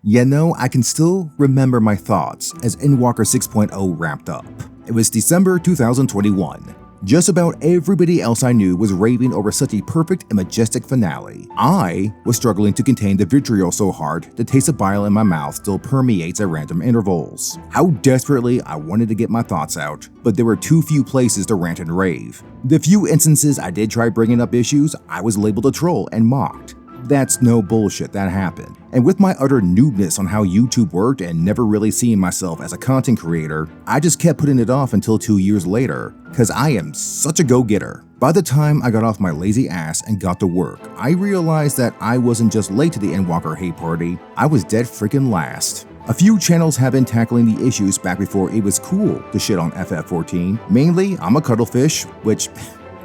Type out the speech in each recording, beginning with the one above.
You know, I can still remember my thoughts as Endwalker 6.0 wrapped up. It was December 2021. Just about everybody else I knew was raving over such a perfect and majestic finale. I was struggling to contain the vitriol so hard the taste of bile in my mouth still permeates at random intervals. How desperately I wanted to get my thoughts out, but there were too few places to rant and rave. The few instances I did try bringing up issues, I was labeled a troll and mocked. That's no bullshit, that happened. And with my utter noobness on how YouTube worked and never really seeing myself as a content creator, I just kept putting it off until 2 years later, cause I am such a go-getter. By the time I got off my lazy ass and got to work, I realized that I wasn't just late to the Endwalker hate party, I was dead freaking last. A few channels have been tackling the issues back before it was cool to shit on FF14. Mainly, I'm a Cuttlefish, which...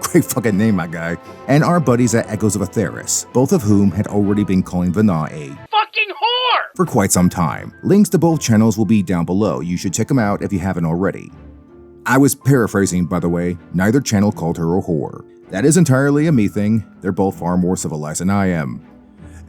great fucking name, my guy. And our buddies at Echoes of Atheris, both of whom had already been calling Vana a fucking whore for quite some time. Links to both channels will be down below. You should check them out if you haven't already. I was paraphrasing, by the way. Neither channel called her a whore. That is entirely a me thing. They're both far more civilized than I am.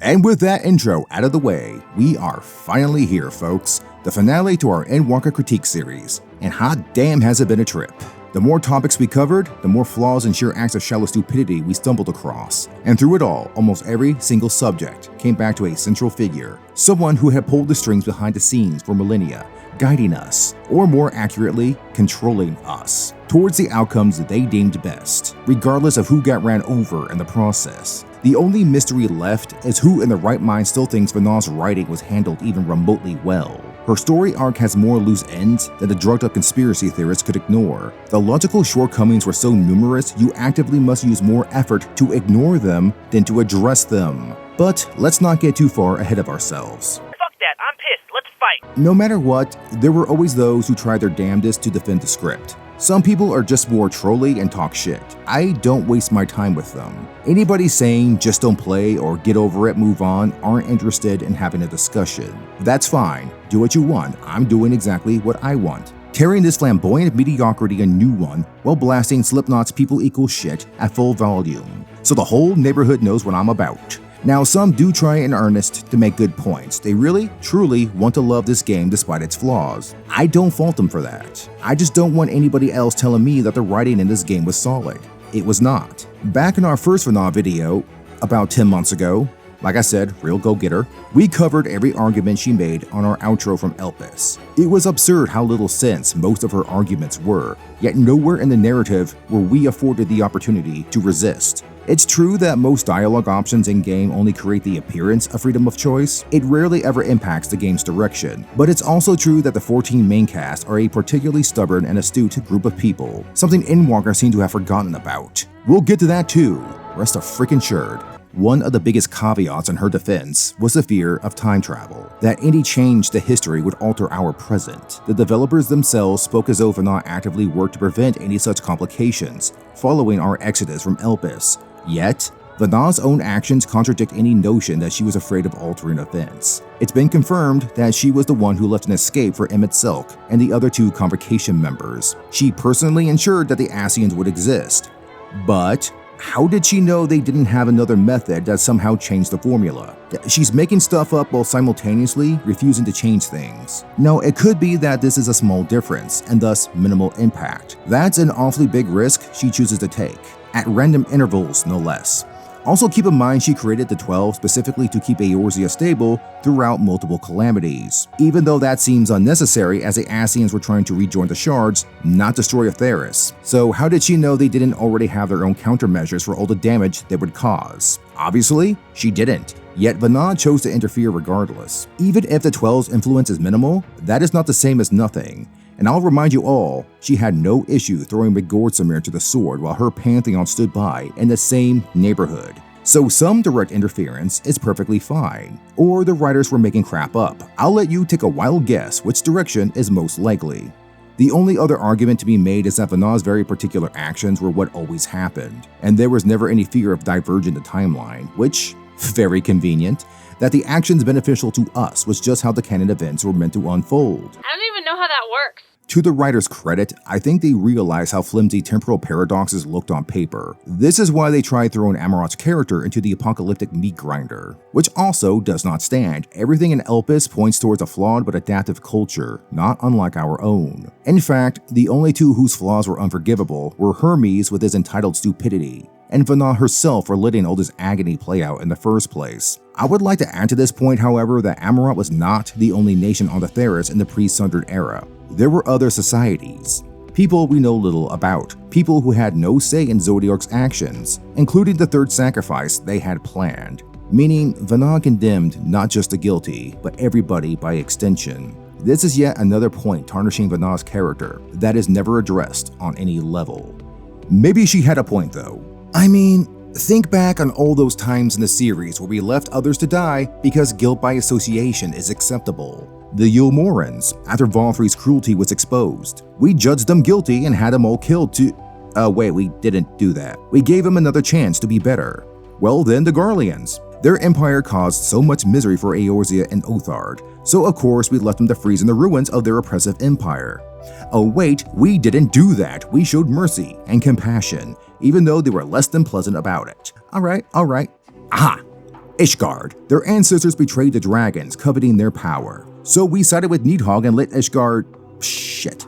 And with that intro out of the way, we are finally here, folks. The finale to our Endwalker critique series. And hot damn has it been a trip. The more topics we covered, the more flaws and sheer acts of shallow stupidity we stumbled across. And through it all, almost every single subject came back to a central figure, someone who had pulled the strings behind the scenes for millennia, guiding us, or more accurately, controlling us, towards the outcomes they deemed best, regardless of who got ran over in the process. The only mystery left is who in the right mind still thinks Vana's writing was handled even remotely well. Her story arc has more loose ends than the drugged up conspiracy theorists could ignore. The logical shortcomings were so numerous, you actively must use more effort to ignore them than to address them. But let's not get too far ahead of ourselves. Fuck that, I'm pissed, let's fight. No matter what, there were always those who tried their damnedest to defend the script. Some people are just more trolly and talk shit. I don't waste my time with them. Anybody saying just don't play or get over it, move on, aren't interested in having a discussion. That's fine, do what you want, I'm doing exactly what I want. Tearing this flamboyant mediocrity a new one while blasting Slipknot's people equal shit at full volume. So the whole neighborhood knows what I'm about. Now, some do try in earnest to make good points. They really, truly want to love this game despite its flaws. I don't fault them for that. I just don't want anybody else telling me that the writing in this game was solid. It was not. Back in our first Vana video, about 10 months ago, like I said, real go-getter, we covered every argument she made on our outro from Elpis. It was absurd how little sense most of her arguments were, yet nowhere in the narrative were we afforded the opportunity to resist. It's true that most dialogue options in-game only create the appearance of freedom of choice. It rarely ever impacts the game's direction. But it's also true that the 14 main cast are a particularly stubborn and astute group of people, something Endwalker seemed to have forgotten about. We'll get to that too, rest freaking assured. One of the biggest caveats in her defense was the fear of time travel, that any change to history would alter our present. The developers themselves spoke as though Vana actively worked to prevent any such complications, following our exodus from Elpis. Yet, Vana's own actions contradict any notion that she was afraid of altering events. It's been confirmed that she was the one who left an escape for Emmett Silk and the other two Convocation members. She personally ensured that the Ascians would exist. But how did she know they didn't have another method that somehow changed the formula? She's making stuff up while simultaneously refusing to change things. Now, it could be that this is a small difference and thus minimal impact. That's an awfully big risk she chooses to take, at random intervals no less. Also keep in mind she created the 12 specifically to keep Eorzea stable throughout multiple calamities, even though that seems unnecessary as the Ascians were trying to rejoin the shards, not destroy Atheris. So how did she know they didn't already have their own countermeasures for all the damage they would cause? Obviously, she didn't. Yet Vana chose to interfere regardless. Even if the 12's influence is minimal, that is not the same as nothing. And I'll remind you all, she had no issue throwing Migordsamir to the sword while her Pantheon stood by in the same neighborhood. So some direct interference is perfectly fine. Or the writers were making crap up. I'll let you take a wild guess which direction is most likely. The only other argument to be made is that Vana's very particular actions were what always happened, and there was never any fear of diverging the timeline, which, very convenient, that the actions beneficial to us was just how the canon events were meant to unfold. I don't even know how that works. To the writer's credit, I think they realized how flimsy temporal paradoxes looked on paper. This is why they tried throwing Amarot's character into the apocalyptic meat grinder, which also does not stand. Everything in Elpis points towards a flawed but adaptive culture, not unlike our own. In fact, the only two whose flaws were unforgivable were Hermes with his entitled stupidity, and Vana herself for letting all this agony play out in the first place. I would like to add to this point, however, that Amarot was not the only nation on the Theris in the pre-Sundered era. There were other societies, people we know little about, people who had no say in Zodiark's actions, including the third sacrifice they had planned, meaning Vana condemned not just the guilty, but everybody by extension. This is yet another point tarnishing Vana's character that is never addressed on any level. Maybe she had a point though. I mean, think back on all those times in the series where we left others to die because guilt by association is acceptable. The Yulmorans, after Valthri's cruelty was exposed, we judged them guilty and had them all killed to… wait, we didn't do that. We gave them another chance to be better. Well then, the Garleans. Their empire caused so much misery for Eorzea and Othard, so of course we left them to freeze in the ruins of their oppressive empire. Oh wait, we didn't do that. We showed mercy and compassion, even though they were less than pleasant about it. Alright. Aha! Ishgard. Their ancestors betrayed the dragons, coveting their power. So we sided with Nidhogg and let Ishgard… Shit.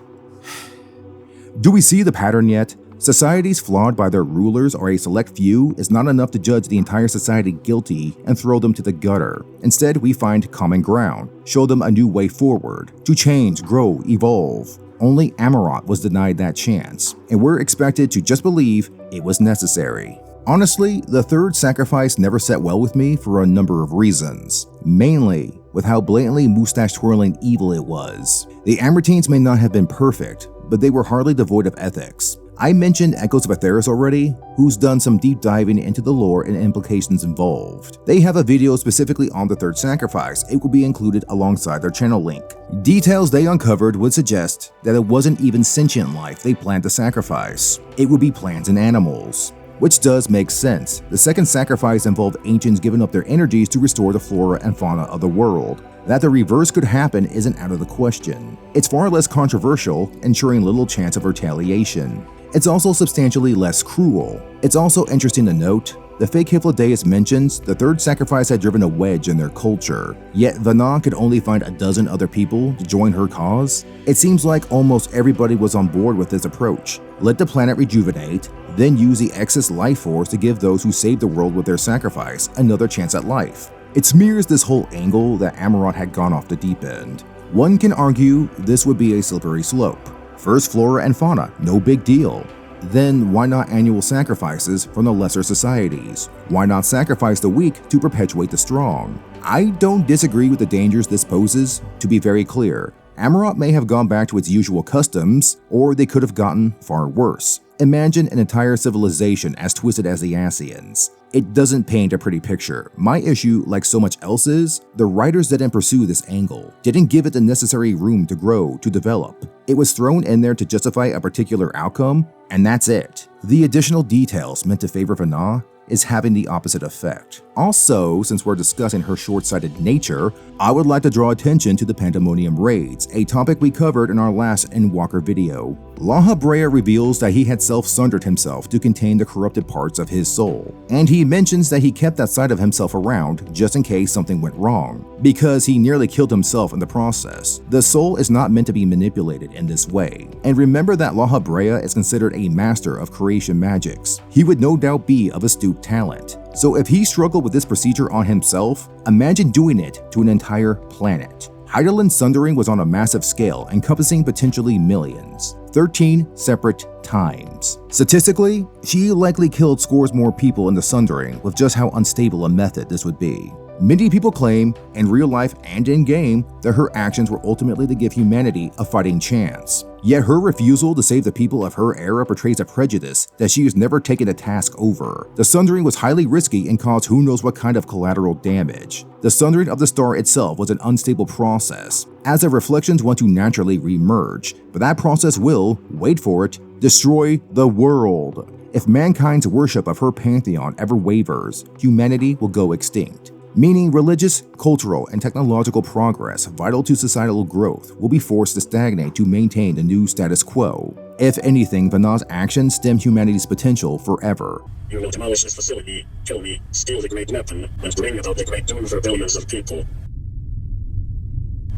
Do we see the pattern yet? Societies flawed by their rulers or a select few is not enough to judge the entire society guilty and throw them to the gutter. Instead, we find common ground, show them a new way forward, to change, grow, evolve. Only Amarot was denied that chance, and we're expected to just believe it was necessary. Honestly, the third sacrifice never sat well with me for a number of reasons, mainly with how blatantly mustache-twirling evil it was. The Amyrtines may not have been perfect, but they were hardly devoid of ethics. I mentioned Echoes of Atheris already, who's done some deep diving into the lore and implications involved. They have a video specifically on the third sacrifice. It will be included alongside their channel link. Details they uncovered would suggest that it wasn't even sentient life they planned to sacrifice. It would be plants and animals. Which does make sense. The second sacrifice involved ancients giving up their energies to restore the flora and fauna of the world. That the reverse could happen isn't out of the question. It's far less controversial, ensuring little chance of retaliation. It's also substantially less cruel. It's also interesting to note, the fake Hyplodeus mentions the third sacrifice had driven a wedge in their culture, yet Vana could only find a dozen other people to join her cause. It seems like almost everybody was on board with this approach. Let the planet rejuvenate, then use the excess life force to give those who saved the world with their sacrifice another chance at life. It smears this whole angle that Amarot had gone off the deep end. One can argue this would be a slippery slope. First flora and fauna, no big deal. Then why not annual sacrifices from the lesser societies? Why not sacrifice the weak to perpetuate the strong? I don't disagree with the dangers this poses, to be very clear. Amarot may have gone back to its usual customs, or they could have gotten far worse. Imagine an entire civilization as twisted as the Ascians. It doesn't paint a pretty picture. My issue, like so much else, is the writers didn't pursue this angle, didn't give it the necessary room to grow, to develop. It was thrown in there to justify a particular outcome, and that's it. The additional details meant to favor Vana is having the opposite effect. Also, since we're discussing her short-sighted nature, I would like to draw attention to the Pandemonium raids, a topic we covered in our last Endwalker video. Laha Brea reveals that he had self-sundered himself to contain the corrupted parts of his soul, and he mentions that he kept that side of himself around just in case something went wrong, because he nearly killed himself in the process. The soul is not meant to be manipulated in this way, and remember that Laha Brea is considered a master of creation magics. He would no doubt be of astute talent. So if he struggled with this procedure on himself, imagine doing it to an entire planet. Hydaelyn's sundering was on a massive scale, encompassing potentially millions. 13 separate times. Statistically, she likely killed scores more people in the sundering with just how unstable a method this would be. Many people claim, in real life and in-game, that her actions were ultimately to give humanity a fighting chance. Yet her refusal to save the people of her era portrays a prejudice that she has never taken a task over. The sundering was highly risky and caused who knows what kind of collateral damage. The sundering of the star itself was an unstable process, as the reflections want to naturally re-merge, but that process will, wait for it, destroy the world. If mankind's worship of her pantheon ever wavers, humanity will go extinct. meaning religious, cultural, and technological progress vital to societal growth will be forced to stagnate to maintain the new status quo. If anything, Vanah's actions stem humanity's potential forever. You will demolish this facility, kill me, steal the great weapon, and bring about the great doom for billions of people.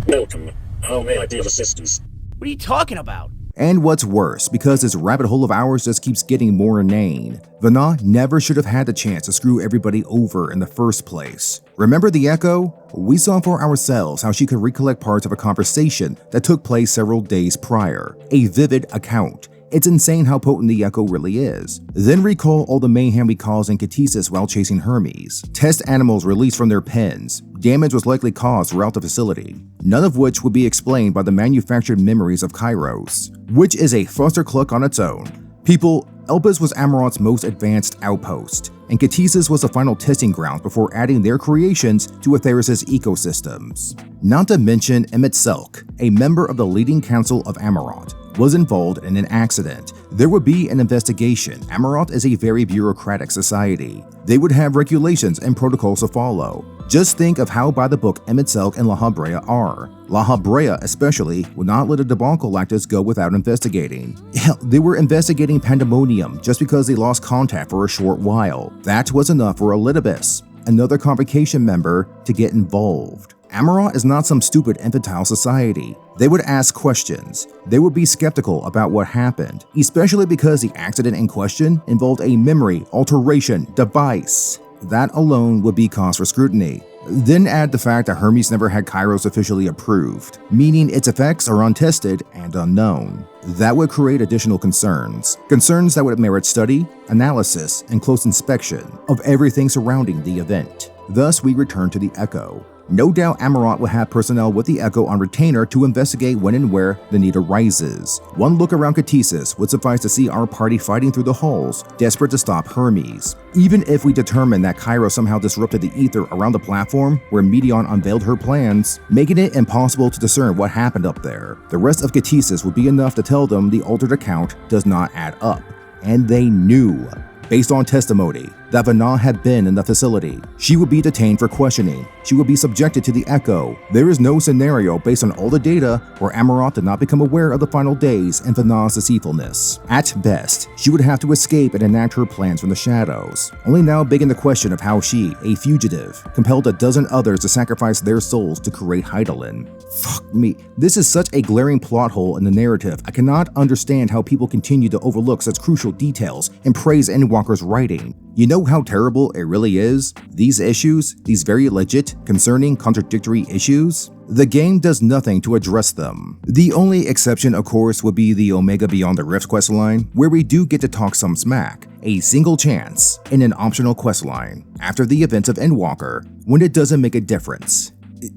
Welcome. How may I be of assistance? What are you talking about? And what's worse, because this rabbit hole of ours just keeps getting more inane, Vanah never should have had the chance to screw everybody over in the first place. Remember the Echo? We saw for ourselves how she could recollect parts of a conversation that took place several days prior. A vivid account. It's insane how potent the Echo really is. Then recall all the mayhem we caused in Katisis while chasing Hermes. Test animals released from their pens. Damage was likely caused throughout the facility, none of which would be explained by the manufactured memories of Kairos, which is a clustercluck on its own. People, Elpis was Amarant's most advanced outpost, and Katisis was the final testing ground before adding their creations to Atheris' ecosystems. Not to mention Emmett Selk, a member of the leading council of Amarant, was involved in an accident. There would be an investigation. Amarant is a very bureaucratic society. They would have regulations and protocols to follow. Just think of how by the book Emmett Selk and La Habrea are. La Habrea especially would not let a debacle like this go without investigating. Hell, they were investigating Pandemonium just because they lost contact for a short while. That was enough for Elidibus, another convocation member, to get involved. Amarant is not some stupid infantile society. They would ask questions. They would be skeptical about what happened, especially because the accident in question involved a memory alteration device. That alone would be cause for scrutiny. Then add the fact that Hermes never had Kairos officially approved, meaning its effects are untested and unknown. That would create additional concerns. Concerns that would merit study, analysis, and close inspection of everything surrounding the event. Thus, we return to the Echo. No doubt Amarant will have personnel with the Echo on retainer to investigate when and where the need arises. One look around Katisis would suffice to see our party fighting through the halls, desperate to stop Hermes. Even if we determine that Kairos somehow disrupted the ether around the platform where Meteon unveiled her plans, making it impossible to discern what happened up there, the rest of Katisis would be enough to tell them the altered account does not add up. And they knew, based on testimony, that Vanah had been in the facility. She would be detained for questioning. She would be subjected to the Echo. There is no scenario based on all the data where Amarant did not become aware of the final days and Vanah's deceitfulness. At best, she would have to escape and enact her plans from the shadows, only now begging the question of how she, a fugitive, compelled a dozen others to sacrifice their souls to create Hydaelyn. Fuck me, this is such a glaring plot hole in the narrative. I cannot understand how people continue to overlook such crucial details and praise Endwalker's writing. You know how terrible it really is? These issues, these very legit, concerning, contradictory issues? The game does nothing to address them. The only exception, of course, would be the Omega Beyond the Rifts questline, where we do get to talk some smack, a single chance, in an optional questline, after the events of Endwalker, when it doesn't make a difference.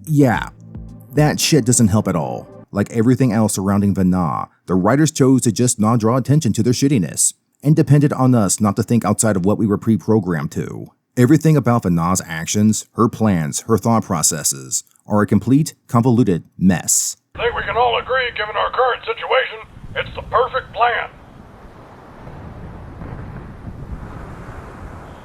Yeah, that shit doesn't help at all. Like everything else surrounding Vanah, the writers chose to just not draw attention to their shittiness, and depended on us not to think outside of what we were pre-programmed to. Everything about Vanah's actions, her plans, her thought processes, are a complete, convoluted mess. I think we can all agree, given our current situation, it's the perfect plan.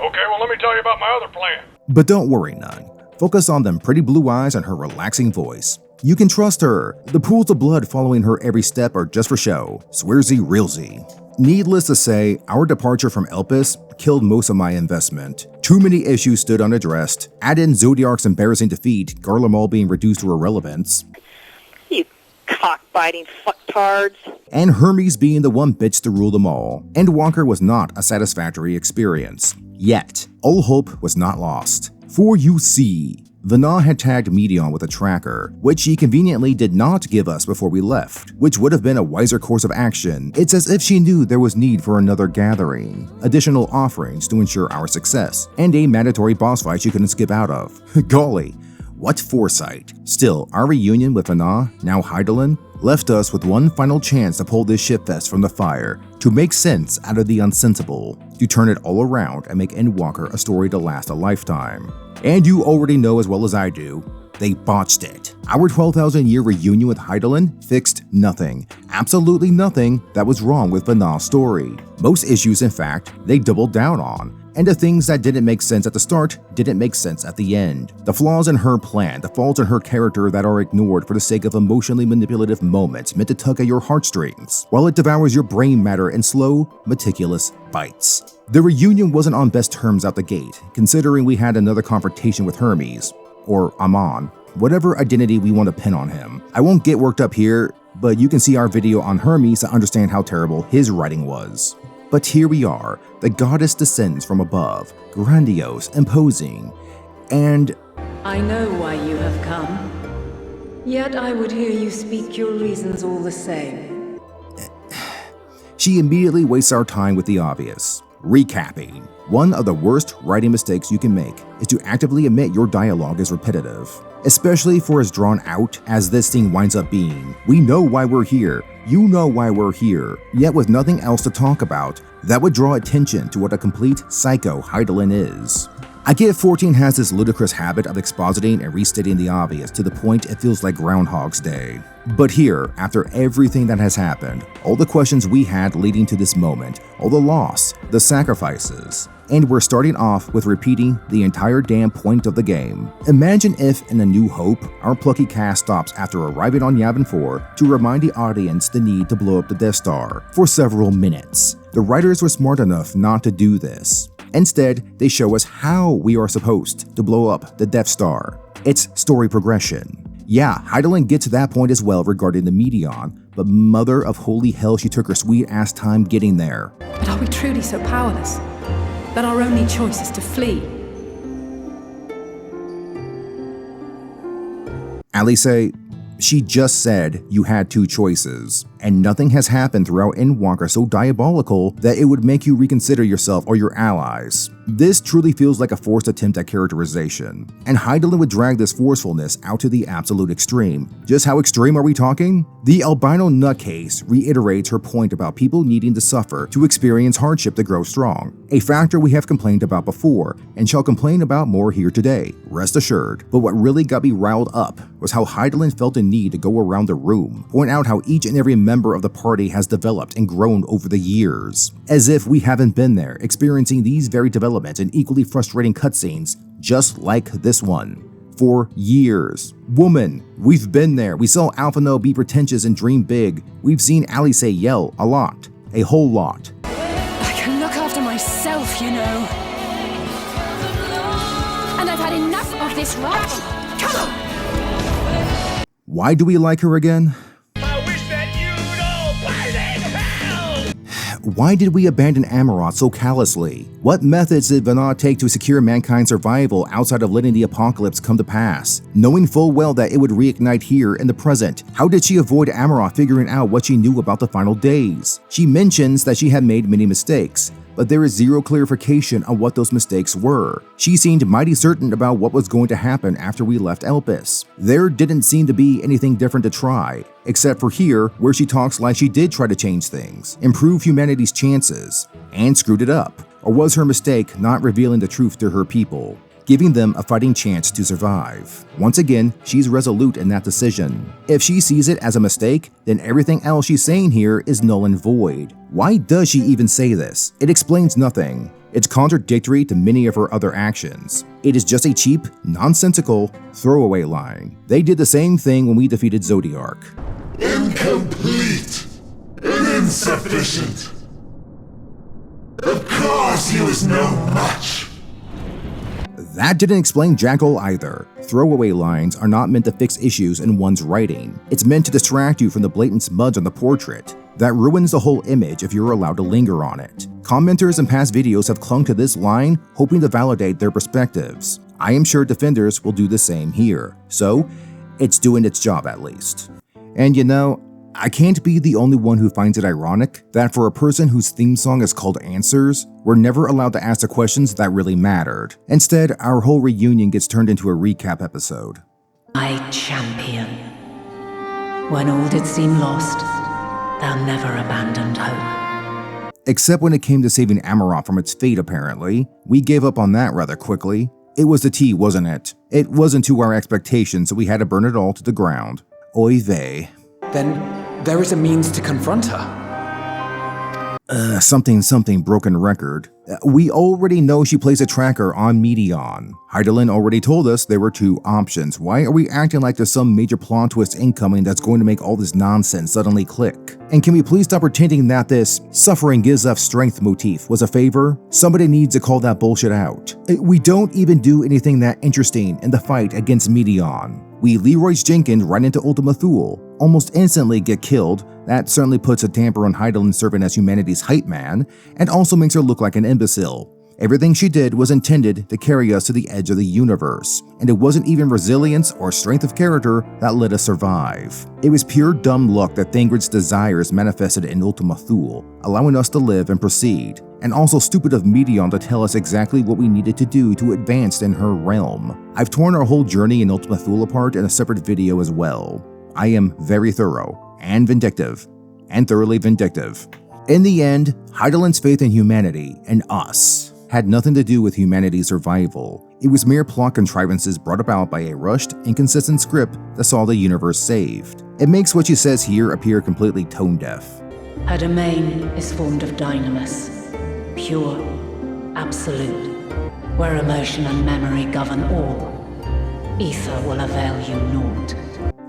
Okay, well let me tell you about my other plan. But don't worry none. Focus on them pretty blue eyes and her relaxing voice. You can trust her. The pools of blood following her every step are just for show. Swearsy realsy. Needless to say, our departure from Elpis killed most of my investment. Too many issues stood unaddressed. Add in Zodiark's embarrassing defeat, Garlemald being reduced to irrelevance. You cockbiting fucktards. And Hermes being the one bitch to rule them all. Endwalker was not a satisfactory experience. Yet, all hope was not lost. For you see, Vanah had tagged Meteon with a tracker, which she conveniently did not give us before we left, which would have been a wiser course of action. It's as if she knew there was need for another gathering, additional offerings to ensure our success, and a mandatory boss fight she couldn't skip out of. Golly, what foresight. Still, our reunion with Vanah, now Hydaelyn, left us with one final chance to pull this shitfest from the fire, to make sense out of the unsensible, to turn it all around and make Endwalker a story to last a lifetime. And you already know as well as I do, They botched it. Our 12,000 year reunion with Hydaelyn fixed nothing. Absolutely nothing that was wrong with Vanna's story. Most issues, in fact, they doubled down on. And the things that didn't make sense at the start didn't make sense at the end. The flaws in her plan, the faults in her character that are ignored for the sake of emotionally manipulative moments meant to tug at your heartstrings, while it devours your brain matter in slow, meticulous bites. The reunion wasn't on best terms out the gate, considering we had another confrontation with Hermes, or Amon, whatever identity we want to pin on him. I won't get worked up here, but you can see our video on Hermes to understand how terrible his writing was. But here we are, the goddess descends from above, grandiose, imposing, and I know why you have come, yet I would hear you speak your reasons all the same. she immediately wastes our time with the obvious. Recapping. One of the worst writing mistakes you can make is to actively admit your dialogue is repetitive, especially for as drawn out as this thing winds up being. We know why we're here. You know why we're here, yet with nothing else to talk about, that would draw attention to what a complete psycho Hydaelyn is. I get 14 has this ludicrous habit of expositing and restating the obvious to the point it feels like Groundhog's Day. But here, after everything that has happened, all the questions we had leading to this moment, all the loss, the sacrifices, and we're starting off with repeating the entire damn point of the game. Imagine if, in A New Hope, our plucky cast stops after arriving on Yavin 4 to remind the audience the need to blow up the Death Star for several minutes. The writers were smart enough not to do this. Instead, they show us how we are supposed to blow up the Death Star. It's story progression. Yeah, Hydaelyn gets to that point as well regarding the Meteon, but mother of holy hell, she took her sweet ass time getting there. But are we truly so powerless that our only choice is to flee? Alice, she just said you had two choices, and nothing has happened throughout Endwalker so diabolical that it would make you reconsider yourself or your allies. This truly feels like a forced attempt at characterization, and Hydaelyn would drag this forcefulness out to the absolute extreme. Just how extreme are we talking? The albino nutcase reiterates her point about people needing to suffer to experience hardship to grow strong, a factor we have complained about before and shall complain about more here today, rest assured. But what really got me riled up was how Hydaelyn felt a need to go around the room, point out how each and every member of the party has developed and grown over the years, as if we haven't been there, experiencing these very developments and equally frustrating cutscenes just like this one. For years. Woman, we've been there. We saw Alphino be pretentious and dream big. We've seen Alice yell a lot. A whole lot. I can look after myself, you know. And I've had enough of this rot. Come on! Why do we like her again? Why did we abandon Amaroth so callously? What methods did Vanna take to secure mankind's survival outside of letting the apocalypse come to pass? Knowing full well that it would reignite here in the present, how did she avoid Amaroth figuring out what she knew about the final days? She mentions that she had made many mistakes, but there is zero clarification on what those mistakes were. She seemed mighty certain about what was going to happen after we left Elpis. There didn't seem to be anything different to try, except for here, where she talks like she did try to change things, improve humanity's chances, and screwed it up. Or was her mistake not revealing the truth to her people, giving them a fighting chance to survive? Once again, she's resolute in that decision. If she sees it as a mistake, then everything else she's saying here is null and void. Why does she even say this? It explains nothing. It's contradictory to many of her other actions. It is just a cheap, nonsensical, throwaway line. They did the same thing when we defeated Zodiark. Incomplete and insufficient. Of course he was no match. That didn't explain jack all either. Throwaway lines are not meant to fix issues in one's writing. It's meant to distract you from the blatant smuds on the portrait. That ruins the whole image if you're allowed to linger on it. Commenters in past videos have clung to this line, hoping to validate their perspectives. I am sure defenders will do the same here. So, it's doing its job at least. And you know, I can't be the only one who finds it ironic that for a person whose theme song is called Answers, we're never allowed to ask the questions that really mattered. Instead, our whole reunion gets turned into a recap episode. My champion. When all did seem lost, thou never abandoned hope. Except when it came to saving Amaroth from its fate apparently. We gave up on that rather quickly. It was the tea, wasn't it? It wasn't to our expectations, so we had to burn it all to the ground. Oy vey. Then there is a means to confront her. Something broken record. We already know she plays a tracker on Medion. Hydaelyn already told us there were two options. Why are we acting like there's some major plot twist incoming that's going to make all this nonsense suddenly click? And can we please stop pretending that this suffering gives us strength motif was a favor? Somebody needs to call that bullshit out. We don't even do anything that interesting in the fight against Medion. We Leroy Jenkins right into Ultima Thule, almost instantly get killed. That certainly puts a damper on Hydaelyn serving as humanity's hype man, and also makes her look like an imbecile. Everything she did was intended to carry us to the edge of the universe, and it wasn't even resilience or strength of character that let us survive. It was pure dumb luck that Thangrid's desires manifested in Ultima Thule, allowing us to live and proceed, and also stupid of Medion to tell us exactly what we needed to do to advance in her realm. I've torn our whole journey in Ultima Thule apart in a separate video as well. I am very thorough, and vindictive, and thoroughly vindictive. In the end, Hydaelyn's faith in humanity, and us, had nothing to do with humanity's survival. It was mere plot contrivances brought about by a rushed, inconsistent script that saw the universe saved. It makes what she says here appear completely tone-deaf. Her domain is formed of dynamis, pure, absolute, where emotion and memory govern all. Ether will avail you naught.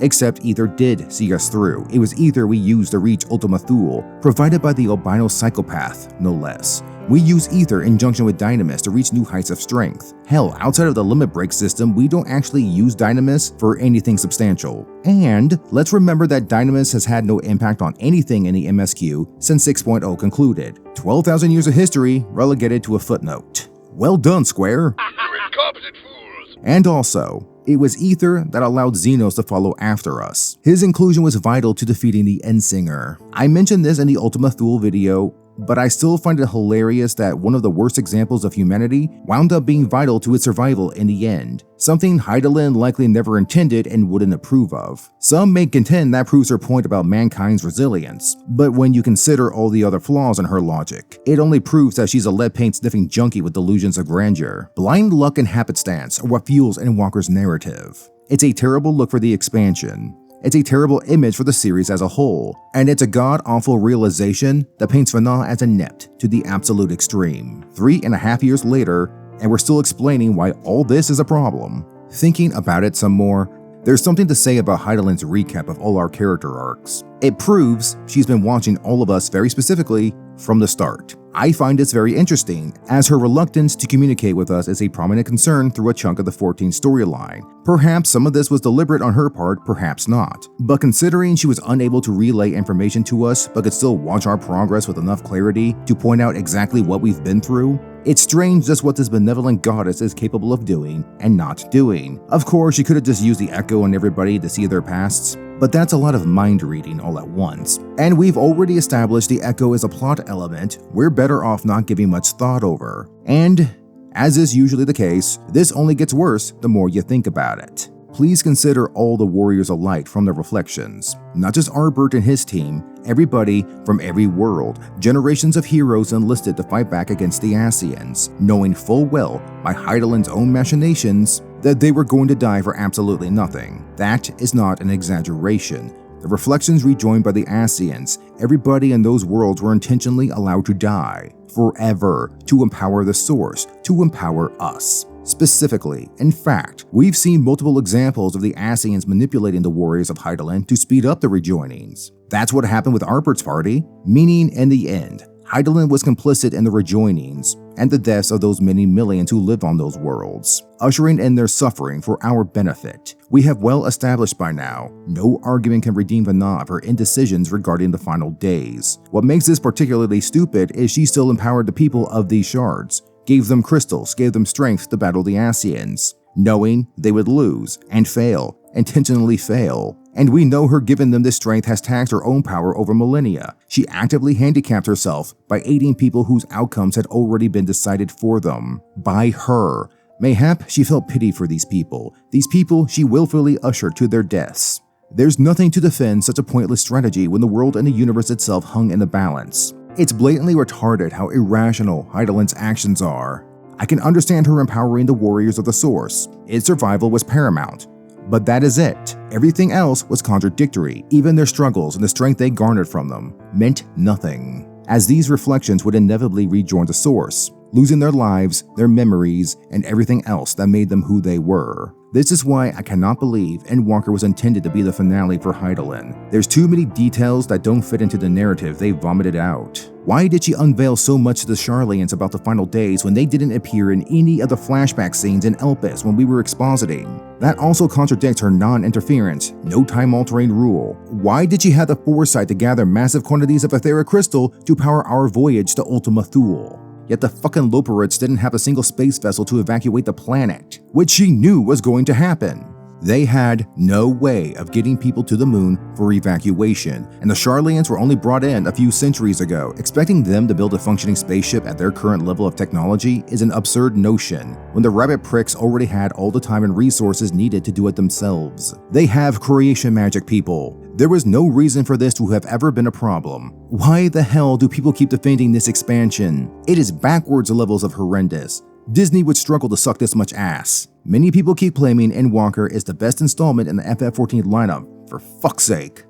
Except Ether did see us through. It was Ether we used to reach Ultima Thule, provided by the albino psychopath, no less. We use Ether in junction with Dynamis to reach new heights of strength. Hell, outside of the limit break system, we don't actually use Dynamis for anything substantial. And let's remember that Dynamis has had no impact on anything in the MSQ since 6.0 concluded. 12,000 years of history relegated to a footnote. Well done, Square! You incompetent fools! And also, it was Ether that allowed Xenos to follow after us. His inclusion was vital to defeating the Endsinger. I mentioned this in the Ultima Thule video, but I still find it hilarious that one of the worst examples of humanity wound up being vital to its survival in the end, something Hydaelyn likely never intended and wouldn't approve of. Some may contend that proves her point about mankind's resilience, but when you consider all the other flaws in her logic, it only proves that she's a lead paint sniffing junkie with delusions of grandeur. Blind luck and happenstance are what fuels Endwalker's narrative. It's a terrible look for the expansion. It's a terrible image for the series as a whole, and it's a god-awful realization that paints Fana as inept to the absolute extreme. 3.5 years later, and we're still explaining why all this is a problem. Thinking about it some more, there's something to say about Hydaelyn's recap of all our character arcs. It proves she's been watching all of us very specifically from the start. I find this very interesting, as her reluctance to communicate with us is a prominent concern through a chunk of the 14 storyline. Perhaps some of this was deliberate on her part, perhaps not. But considering she was unable to relay information to us but could still watch our progress with enough clarity to point out exactly what we've been through, it's strange just what this benevolent goddess is capable of doing and not doing. Of course, she could have just used the echo on everybody to see their pasts, but that's a lot of mind reading all at once. And we've already established the echo is a plot element we're better off not giving much thought over. And, as is usually the case, this only gets worse the more you think about it. Please consider all the warriors of light from the reflections. Not just Arbert and his team, everybody from every world, generations of heroes enlisted to fight back against the Scions, knowing full well by Hydaelyn's own machinations that they were going to die for absolutely nothing. That is not an exaggeration. The reflections rejoined by the Scions, everybody in those worlds were intentionally allowed to die, forever, to empower the Source, to empower us. Specifically, in fact, we've seen multiple examples of the Scions manipulating the warriors of Hydaelyn to speed up the rejoinings. That's what happened with Arbert's party, meaning in the end, Hydaelyn was complicit in the rejoinings and the deaths of those many millions who lived on those worlds, ushering in their suffering for our benefit. We have well established by now, no argument can redeem Vana of her indecisions regarding the final days. What makes this particularly stupid is she still empowered the people of these shards, gave them crystals, gave them strength to battle the Scions, knowing they would lose and fail, intentionally fail. And we know her giving them this strength has taxed her own power over millennia. She actively handicapped herself by aiding people whose outcomes had already been decided for them. By her. Mayhap she felt pity for these people she willfully ushered to their deaths. There's nothing to defend such a pointless strategy when the world and the universe itself hung in the balance. It's blatantly retarded how irrational Hydaelyn's actions are. I can understand her empowering the warriors of the Source. Its survival was paramount. But that is it. Everything else was contradictory. Even their struggles and the strength they garnered from them meant nothing, as these reflections would inevitably rejoin the Source, losing their lives, their memories, and everything else that made them who they were. This is why I cannot believe Endwalker was intended to be the finale for Hydaelyn. There's too many details that don't fit into the narrative they vomited out. Why did she unveil so much to the Sharlayans about the final days when they didn't appear in any of the flashback scenes in Elpis when we were expositing? That also contradicts her non-interference, no time-altering rule. Why did she have the foresight to gather massive quantities of Etheric Crystal to power our voyage to Ultima Thule? Yet the fucking Loperids didn't have a single space vessel to evacuate the planet, which she knew was going to happen. They had no way of getting people to the moon for evacuation, and the Sharlayans were only brought in a few centuries ago. Expecting them to build a functioning spaceship at their current level of technology is an absurd notion, when the rabbit pricks already had all the time and resources needed to do it themselves. They have creation magic, people. There was no reason for this to have ever been a problem. Why the hell do people keep defending this expansion? It is backwards levels of horrendous. Disney would struggle to suck this much ass. Many people keep claiming Endwalker is the best installment in the FF14 lineup, for fuck's sake.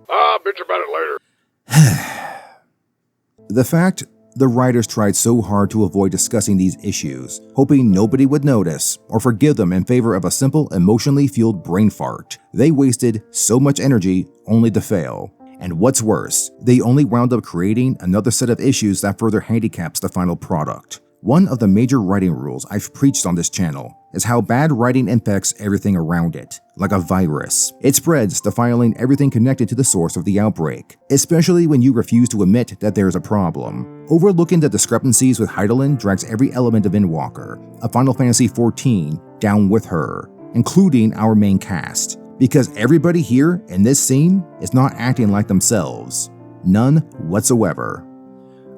Bitch about it later. The fact the writers tried so hard to avoid discussing these issues, hoping nobody would notice or forgive them in favor of a simple, emotionally fueled brain fart. They wasted so much energy only to fail. And what's worse, they only wound up creating another set of issues that further handicaps the final product. One of the major writing rules I've preached on this channel is how bad writing infects everything around it, like a virus. It spreads, defiling everything connected to the source of the outbreak, especially when you refuse to admit that there is a problem. Overlooking the discrepancies with Hydaelyn drags every element of Endwalker, a Final Fantasy XIV, down with her, including our main cast, because everybody here in this scene is not acting like themselves. None whatsoever.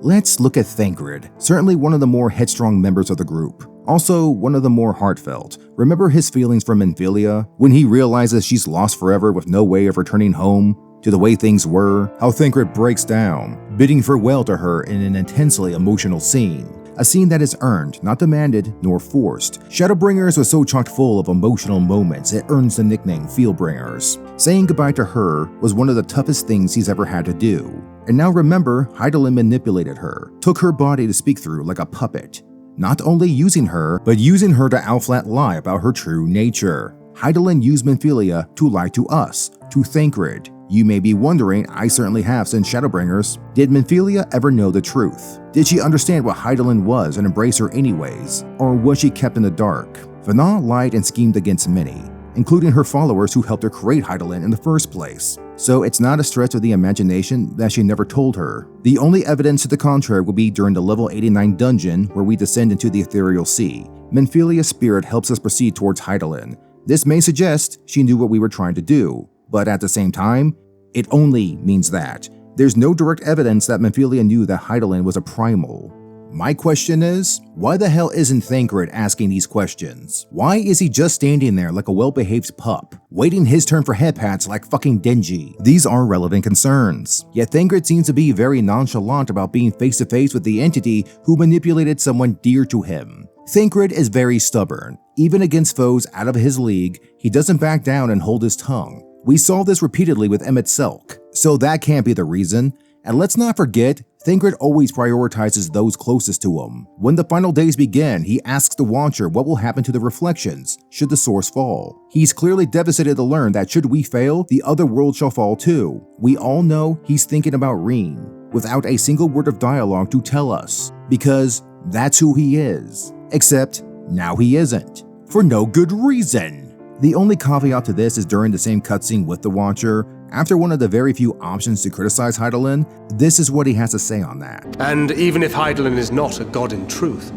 Let's look at Thancred, certainly one of the more headstrong members of the group. Also, one of the more heartfelt. Remember his feelings for Minfilia, when he realizes she's lost forever with no way of returning home to the way things were? How Thancred breaks down, bidding farewell to her in an intensely emotional scene. A scene that is earned, not demanded, nor forced. Shadowbringers was so chock full of emotional moments it earns the nickname Feelbringers. Saying goodbye to her was one of the toughest things he's ever had to do. And now remember, Hydaelyn manipulated her, took her body to speak through like a puppet. Not only using her, but using her to outflat lie about her true nature. Hydaelyn used Minfilia to lie to us, to Thancred. You may be wondering, I certainly have since Shadowbringers. Did Minfilia ever know the truth? Did she understand what Hydaelyn was and embrace her anyways? Or was she kept in the dark? Vana lied and schemed against many, including her followers who helped her create Hydaelyn in the first place. So it's not a stretch of the imagination that she never told her. The only evidence to the contrary will be during the level 89 dungeon where we descend into the ethereal sea. Minfilia's spirit helps us proceed towards Hydaelyn. This may suggest she knew what we were trying to do, but at the same time, it only means that. There's no direct evidence that Minfilia knew that Hydaelyn was a primal. My question is, why the hell isn't Thancred asking these questions? Why is he just standing there like a well-behaved pup, waiting his turn for head pats like fucking Denji? These are relevant concerns. Yet Thancred seems to be very nonchalant about being face-to-face with the entity who manipulated someone dear to him. Thancred is very stubborn. Even against foes out of his league, he doesn't back down and hold his tongue. We saw this repeatedly with Emmett Selk, so that can't be the reason. And let's not forget, Thancred always prioritizes those closest to him. When the final days begin, he asks the Watcher what will happen to the reflections should the source fall. He's clearly devastated to learn that should we fail, the other world shall fall too. We all know he's thinking about Reen, without a single word of dialogue to tell us, because that's who he is. Except, now he isn't. For no good reason. The only caveat to this is during the same cutscene with the Watcher, after one of the very few options to criticize Hydaelyn, this is what he has to say on that. And even if Hydaelyn is not a god in truth,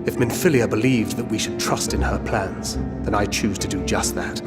if Minfilia believed that we should trust in her plans, then I choose to do just that.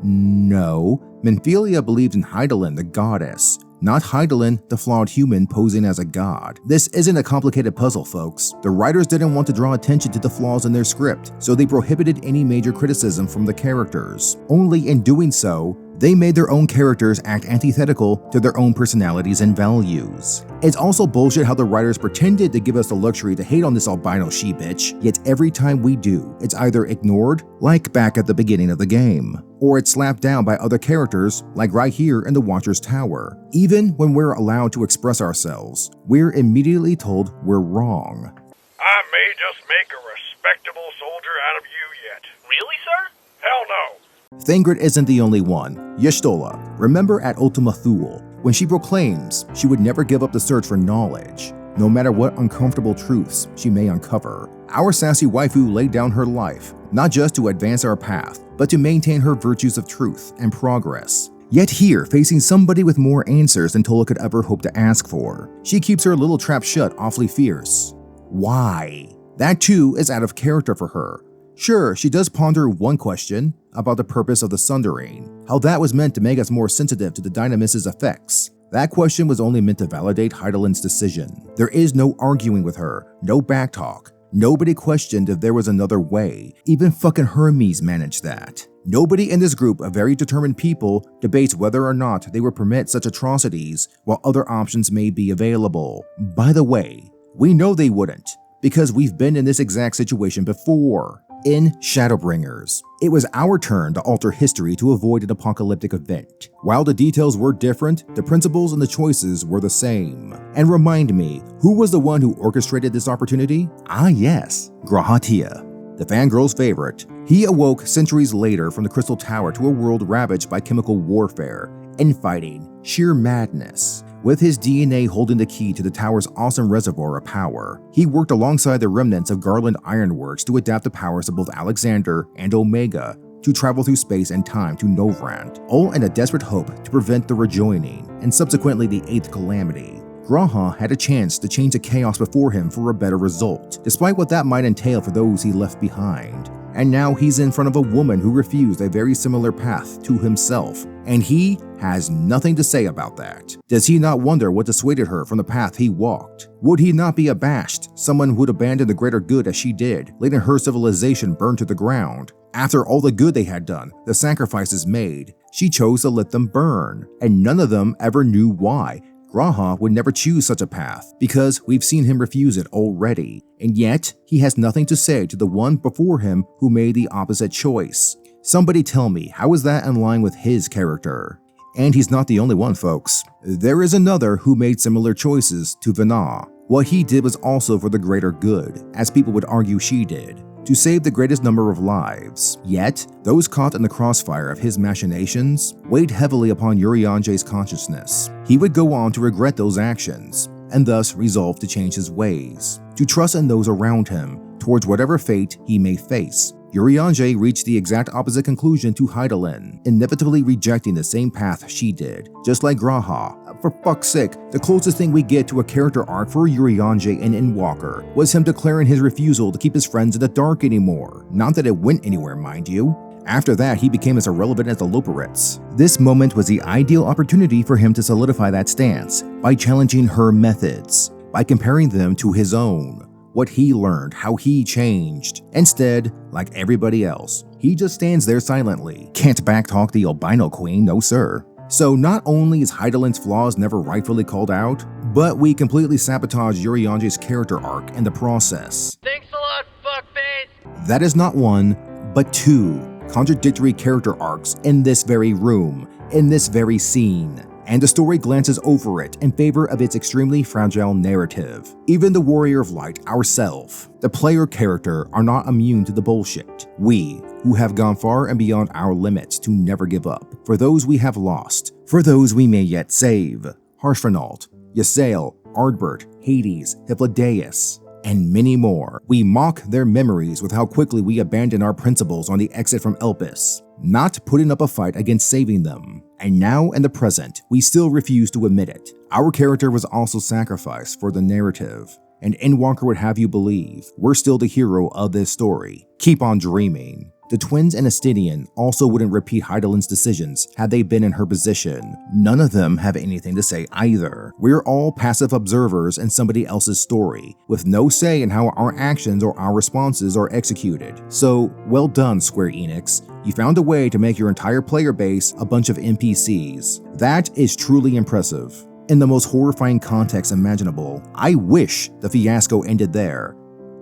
No, Minfilia believed in Hydaelyn, the goddess, not Hydaelyn, the flawed human posing as a god. This isn't a complicated puzzle, folks. The writers didn't want to draw attention to the flaws in their script, so they prohibited any major criticism from the characters. Only in doing so, They made their own characters act antithetical to their own personalities and values. It's also bullshit how the writers pretended to give us the luxury to hate on this albino she-bitch, yet every time we do, it's either ignored, like back at the beginning of the game, or it's slapped down by other characters, like right here in the Watcher's Tower. Even when we're allowed to express ourselves, we're immediately told we're wrong. I may just make a respectable soldier out of you yet. Really, sir? Hell no. Thingrid isn't the only one. Y'shtola, remember at Ultima Thule, when she proclaims she would never give up the search for knowledge, no matter what uncomfortable truths she may uncover. Our sassy waifu laid down her life, not just to advance our path, but to maintain her virtues of truth and progress. Yet here, facing somebody with more answers than Tola could ever hope to ask for, she keeps her little trap shut awfully fierce. Why? That too is out of character for her. Sure, she does ponder one question about the purpose of the Sundering, how that was meant to make us more sensitive to the Dynamis' effects. That question was only meant to validate Hydaelyn's decision. There is no arguing with her, no backtalk. Nobody questioned if there was another way. Even fucking Hermes managed that. Nobody in this group of very determined people debates whether or not they would permit such atrocities while other options may be available. By the way, we know they wouldn't, because we've been in this exact situation before. In Shadowbringers, it was our turn to alter history to avoid an apocalyptic event. While the details were different, the principles and the choices were the same. And remind me, who was the one who orchestrated this opportunity? Ah yes, Grahatia, the fangirl's favorite. He awoke centuries later from the Crystal Tower to a world ravaged by chemical warfare, infighting, sheer madness. With his DNA holding the key to the tower's awesome reservoir of power, he worked alongside the remnants of Garland Ironworks to adapt the powers of both Alexander and Omega to travel through space and time to Novrand, all in a desperate hope to prevent the rejoining and subsequently the Eighth Calamity. Graha had a chance to change the chaos before him for a better result, despite what that might entail for those he left behind. And now he's in front of a woman who refused a very similar path to himself, and he has nothing to say about that. Does he not wonder what dissuaded her from the path he walked? Would he not be abashed, someone who would abandon the greater good as she did, letting her civilization burn to the ground? After all the good they had done, the sacrifices made, she chose to let them burn, and none of them ever knew why. Graha would never choose such a path, because we've seen him refuse it already, and yet he has nothing to say to the one before him who made the opposite choice. Somebody tell me, how is that in line with his character? And he's not the only one, folks. There is another who made similar choices to Vana. What he did was also for the greater good, as people would argue she did, to save the greatest number of lives. Yet, those caught in the crossfire of his machinations weighed heavily upon Urianger's consciousness. He would go on to regret those actions, and thus resolve to change his ways, to trust in those around him towards whatever fate he may face. Urianger reached the exact opposite conclusion to Hydaelyn, inevitably rejecting the same path she did, just like Graha. For fuck's sake, the closest thing we get to a character arc for Urianger in Endwalker was him declaring his refusal to keep his friends in the dark anymore. Not that it went anywhere, mind you. After that, he became as irrelevant as the Loporrits. This moment was the ideal opportunity for him to solidify that stance by challenging her methods, by comparing them to his own. What he learned, how he changed. Instead, like everybody else, he just stands there silently. Can't backtalk the albino queen, no sir. So not only is Hydaelyn's flaws never rightfully called out, but we completely sabotage Urianger's character arc in the process. Thanks a lot, fuckface! That is not one, but two contradictory character arcs in this very room, in this very scene. And the story glances over it in favor of its extremely fragile narrative. Even the Warrior of Light, ourself, the player character, are not immune to the bullshit. We, who have gone far and beyond our limits to never give up, for those we have lost, for those we may yet save. Harshfanault, Ysael, Ardbert, Hades, Hippolydeus, and many more. We mock their memories with how quickly we abandon our principles on the exit from Elpis, not putting up a fight against saving them. And now in the present, we still refuse to admit it. Our character was also sacrificed for the narrative, and Endwalker would have you believe we're still the hero of this story. Keep on dreaming. The twins and Astidian also wouldn't repeat Hydaelyn's decisions had they been in her position. None of them have anything to say either. We're all passive observers in somebody else's story, with no say in how our actions or our responses are executed. So, well done, Square Enix. You found a way to make your entire player base a bunch of NPCs. That is truly impressive. In the most horrifying context imaginable, I wish the fiasco ended there.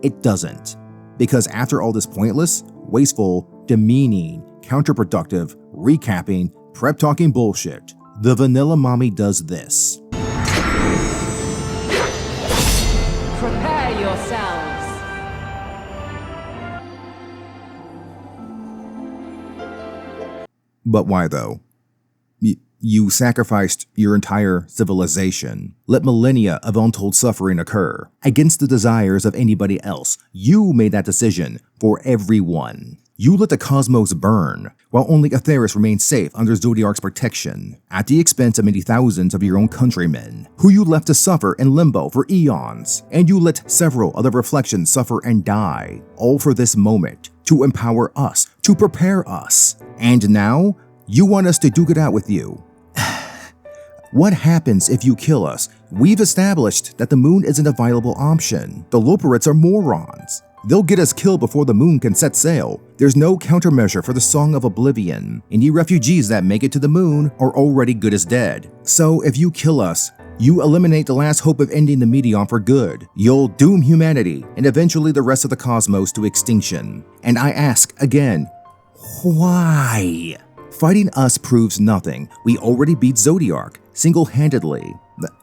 It doesn't. Because after all this pointless, wasteful, demeaning, counterproductive, recapping, prep-talking bullshit, the vanilla mommy does this. Prepare yourselves. But why though? You sacrificed your entire civilization, let millennia of untold suffering occur, against the desires of anybody else. You made that decision for everyone. You let the cosmos burn, while only Atheris remained safe under Zodiark's protection, at the expense of many thousands of your own countrymen, who you left to suffer in limbo for eons, and you let several other reflections suffer and die, all for this moment, to empower us, to prepare us. And now, you want us to duke it out with you. What happens if you kill us? We've established that the moon isn't a viable option. The Loperites are morons. They'll get us killed before the moon can set sail. There's no countermeasure for the Song of Oblivion. Any refugees that make it to the moon are already good as dead. So if you kill us, you eliminate the last hope of ending the Medion for good. You'll doom humanity and eventually the rest of the cosmos to extinction. And I ask again, why? Fighting us proves nothing. We already beat Zodiark, single-handedly.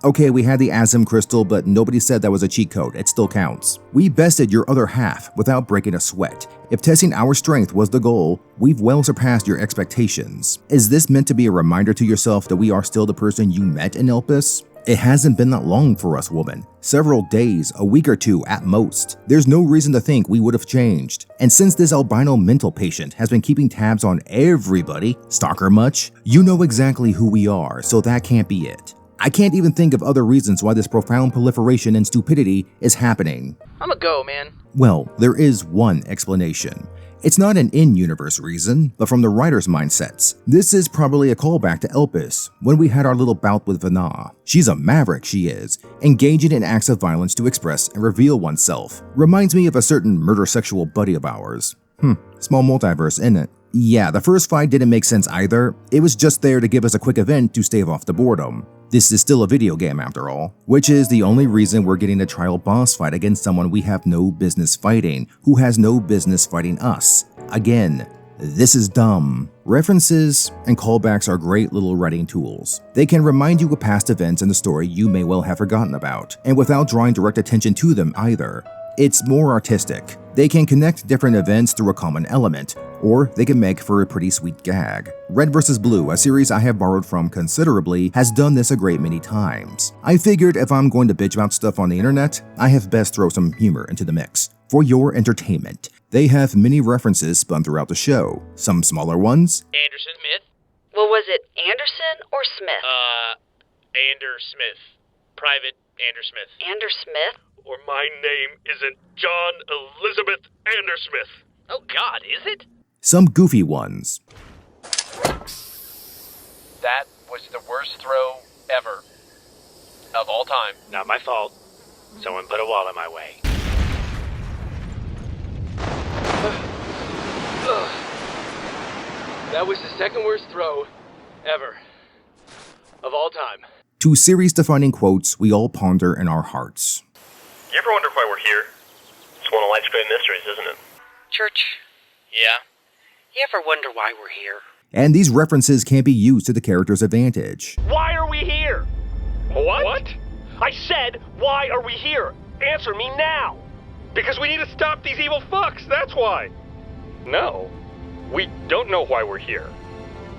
Okay, we had the Azim crystal, but nobody said that was a cheat code. It still counts. We bested your other half without breaking a sweat. If testing our strength was the goal, we've well surpassed your expectations. Is this meant to be a reminder to yourself that we are still the person you met in Elpis? It hasn't been that long for us, woman. Several days, a week or two at most. There's no reason to think we would have changed. And since this albino mental patient has been keeping tabs on everybody, stalker much, you know exactly who we are, so that can't be it. I can't even think of other reasons why this profound proliferation and stupidity is happening. I'm a go, man. Well, there is one explanation. It's not an in-universe reason, but from the writer's mindsets. This is probably a callback to Elpis, when we had our little bout with Vana. She's a maverick, she is, engaging in acts of violence to express and reveal oneself. Reminds me of a certain murder-sexual buddy of ours. Small multiverse, isn't it? Yeah, the first fight didn't make sense either. It was just there to give us a quick event to stave off the boredom. This is still a video game after all, which is the only reason we're getting a trial boss fight against someone we have no business fighting, who has no business fighting us. Again, this is dumb. References and callbacks are great little writing tools. They can remind you of past events in the story you may well have forgotten about, and without drawing direct attention to them either. It's more artistic. They can connect different events through a common element, or they can make for a pretty sweet gag. Red vs. Blue, a series I have borrowed from considerably, has done this a great many times. I figured if I'm going to bitch about stuff on the internet, I have best throw some humor into the mix, for your entertainment. They have many references spun throughout the show, some smaller ones. Anderson Smith? Well, was it Anderson or Smith? Ander Smith. Private Ander Smith. Ander Smith? Or my name isn't John Elizabeth Andersmith. Oh God, is it? Some goofy ones. That was the worst throw ever. Of all time. Not my fault. Someone put a wall in my way. That was the second worst throw ever. Of all time. Two series-defining quotes we all ponder in our hearts. You ever wonder why we're here? It's one of life's great mysteries, isn't it? Church, Yeah. you ever wonder why we're here? And these references can be used to the character's advantage. Why are we here? What? I said, why are we here? Answer me now! Because we need to stop these evil fucks, that's why! No, we don't know why we're here.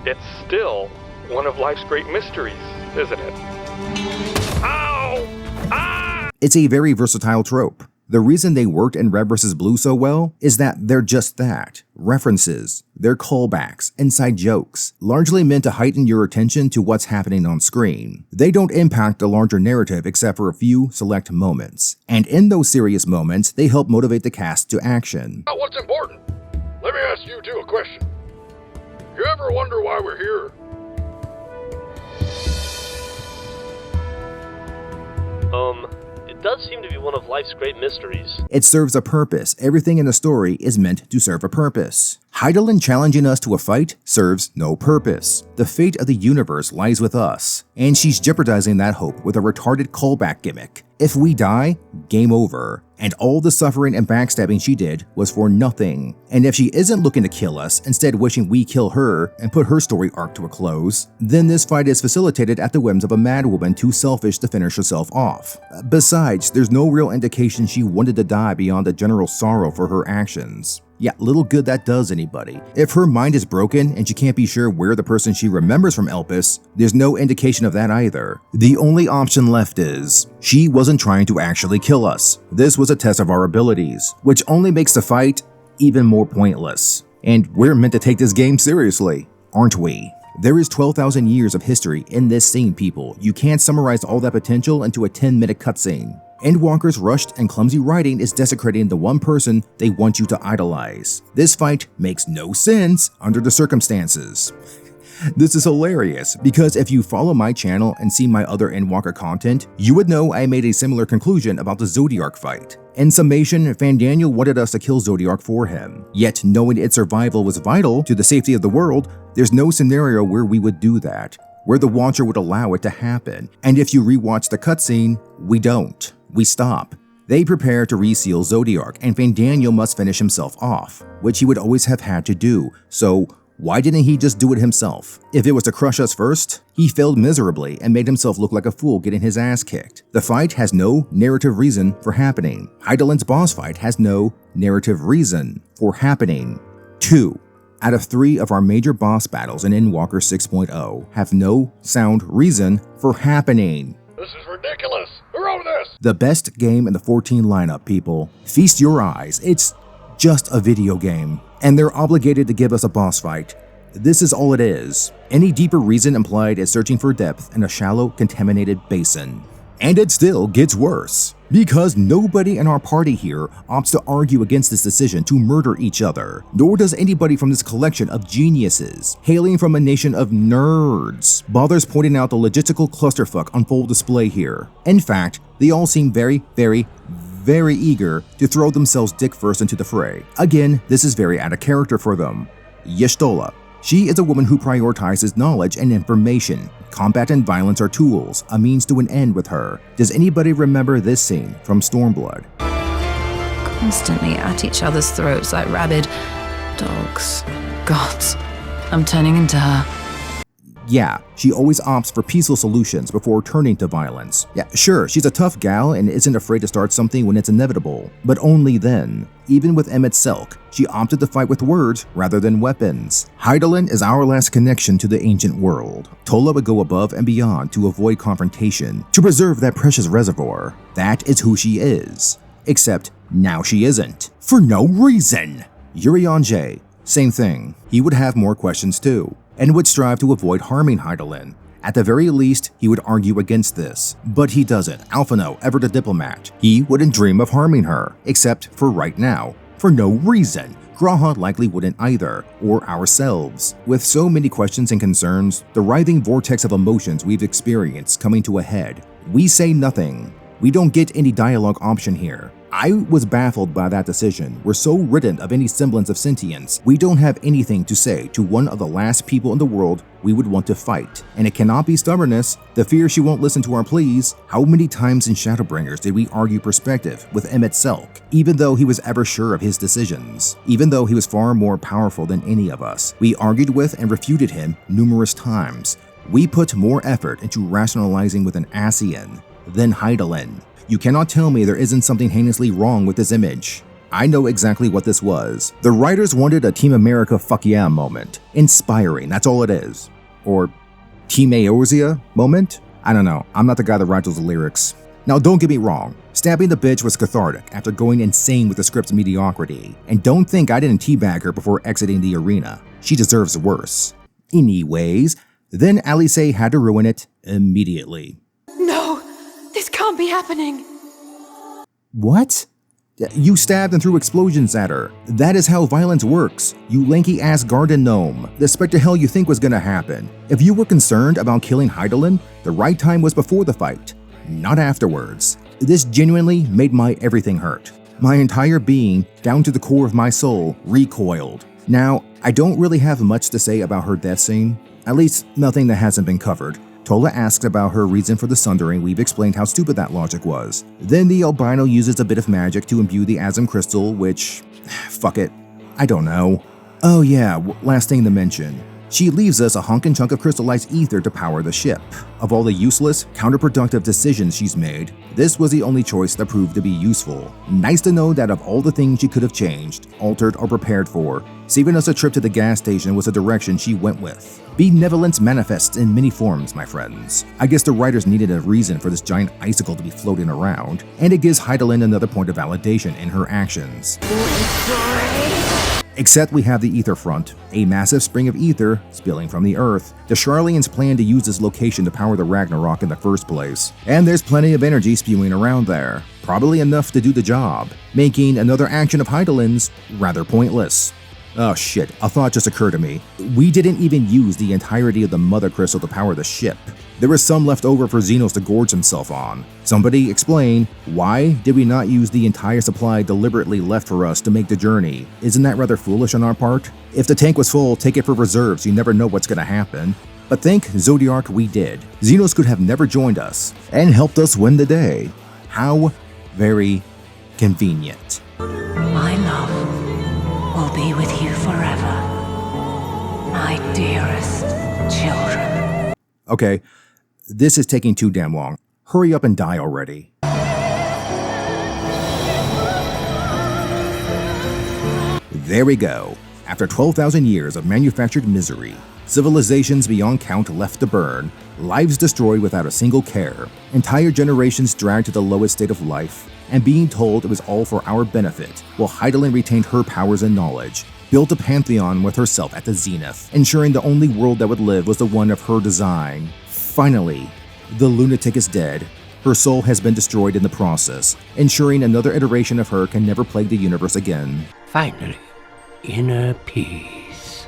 It's still one of life's great mysteries, isn't it? Ow! Ah! It's a very versatile trope. The reason they worked in Red vs. Blue so well is that they're just that. References, they're callbacks, inside jokes, largely meant to heighten your attention to what's happening on screen. They don't impact the larger narrative except for a few select moments. And in those serious moments, they help motivate the cast to action. What's important? let me ask you two a question. You ever wonder why we're here? It does seem to be one of life's great mysteries. It serves a purpose. Everything in the story is meant to serve a purpose. Hydaelyn challenging us to a fight serves no purpose. The fate of the universe lies with us, and she's jeopardizing that hope with a retarded callback gimmick. If we die, game over. And all the suffering and backstabbing she did was for nothing. And if she isn't looking to kill us, instead wishing we kill her and put her story arc to a close, then this fight is facilitated at the whims of a madwoman too selfish to finish herself off. Besides, there's no real indication she wanted to die beyond the general sorrow for her actions. Yeah, little good that does anybody. If her mind is broken and she can't be sure where the person she remembers from Elpis, there's no indication of that either. The only option left is, she wasn't trying to actually kill us. This was a test of our abilities, which only makes the fight even more pointless. And we're meant to take this game seriously, aren't we? There is 12,000 years of history in this scene, people. You can't summarize all that potential into a 10-minute cutscene. Endwalker's rushed and clumsy writing is desecrating the one person they want you to idolize. This fight makes no sense under the circumstances. This is hilarious, because if you follow my channel and see my other Endwalker content, you would know I made a similar conclusion about the Zodiark fight. In summation, Fantasy wanted us to kill Zodiark for him, yet knowing its survival was vital to the safety of the world, there's no scenario where we would do that, where the Watcher would allow it to happen. And if you rewatch the cutscene, we don't. We stop. They prepare to reseal Zodiark, and Fantasy must finish himself off, which he would always have had to do, so why didn't he just do it himself? If it was to crush us first, he failed miserably and made himself look like a fool getting his ass kicked. The fight has no narrative reason for happening. Hydaelyn's boss fight has no narrative reason for happening. 2 out of 3 of our major boss battles in Endwalker 6.0 have no sound reason for happening. This is ridiculous. Who wrote this? The best game in the 14 lineup, people. Feast your eyes. It's just a video game, and they're obligated to give us a boss fight. This is all it is. Any deeper reason implied is searching for depth in a shallow, contaminated basin. And it still gets worse, because nobody in our party here opts to argue against this decision to murder each other, nor does anybody from this collection of geniuses, hailing from a nation of nerds, bothers pointing out the logistical clusterfuck on full display here. In fact, they all seem very eager to throw themselves dick first into the fray. Again, this is very out of character for them. Y'shtola. She is a woman who prioritizes knowledge and information. Combat and violence are tools, a means to an end with her. Does anybody remember this scene from Stormblood? Constantly at each other's throats like rabid dogs. Gods, I'm turning into her. Yeah, she always opts for peaceful solutions before turning to violence. Yeah, sure, she's a tough gal and isn't afraid to start something when it's inevitable, but only then. Even with Emmett Selk, she opted to fight with words rather than weapons. Hydaelyn is our last connection to the ancient world. Tola would go above and beyond to avoid confrontation, to preserve that precious reservoir. That is who she is. Except now she isn't. For no reason! Urian J, same thing. He would have more questions too, and would strive to avoid harming Hydaelyn. At the very least, he would argue against this. But he doesn't. Alphino, ever the diplomat. He wouldn't dream of harming her, except for right now. For no reason. G'raha likely wouldn't either, or ourselves. With so many questions and concerns, the writhing vortex of emotions we've experienced coming to a head, we say nothing. We don't get any dialogue option here. I was baffled by that decision. We're so ridden of any semblance of sentience, we don't have anything to say to one of the last people in the world we would want to fight. And it cannot be stubbornness, the fear she won't listen to our pleas. How many times in Shadowbringers did we argue perspective with Emmett Selk, even though he was ever sure of his decisions? Even though he was far more powerful than any of us, we argued with and refuted him numerous times. We put more effort into rationalizing with an Ascian than Hydaelyn. You cannot tell me there isn't something heinously wrong with this image. I know exactly what this was. The writers wanted a Team America fuck yeah moment. Inspiring, that's all it is. Or Team Eorzea moment? I don't know, I'm not the guy that writes those lyrics. Now don't get me wrong, stabbing the bitch was cathartic after going insane with the script's mediocrity. And don't think I didn't teabag her before exiting the arena. She deserves worse. Anyways, then Alice had to ruin it immediately. No! This can't be happening! What? You stabbed and threw explosions at her. That is how violence works. You lanky-ass garden gnome. The specter hell you think was gonna happen. If you were concerned about killing Hydaelyn, the right time was before the fight, not afterwards. This genuinely made my everything hurt. My entire being, down to the core of my soul, recoiled. Now, I don't really have much to say about her death scene. At least, nothing that hasn't been covered. Tola asks about her reason for the sundering. We've explained how stupid that logic was. Then the albino uses a bit of magic to imbue the Asm crystal, which... fuck it. I don't know. Oh yeah, last thing to mention. She leaves us a honkin' chunk of crystallized ether to power the ship. Of all the useless, counterproductive decisions she's made, this was the only choice that proved to be useful. Nice to know that of all the things she could have changed, altered, or prepared for, saving us a trip to the gas station was the direction she went with. Benevolence manifests in many forms, my friends. I guess the writers needed a reason for this giant icicle to be floating around, and it gives Hydaelyn another point of validation in her actions. Except we have the ether front, a massive spring of ether spilling from the earth. The Sharlians plan to use this location to power the Ragnarok in the first place, and there's plenty of energy spewing around there, probably enough to do the job, making another action of Hydaelyn's rather pointless. Oh shit, a thought just occurred to me. We didn't even use the entirety of the Mother Crystal to power the ship. There was some left over for Xenos to gorge himself on. Somebody explain, why did we not use the entire supply deliberately left for us to make the journey? Isn't that rather foolish on our part? If the tank was full, take it for reserves, you never know what's gonna happen. But thank Zodiark we did. Xenos could have never joined us, and helped us win the day. How very convenient. My love will be with you forever, my dearest children. Okay, this is taking too damn long. Hurry up and die already. There we go. After 12,000 years of manufactured misery, civilizations beyond count left to burn, lives destroyed without a single care, entire generations dragged to the lowest state of life, and being told it was all for our benefit, while Hydaelyn retained her powers and knowledge, built a pantheon with herself at the zenith, ensuring the only world that would live was the one of her design. Finally, the lunatic is dead. Her soul has been destroyed in the process, ensuring another iteration of her can never plague the universe again. Finally, inner peace.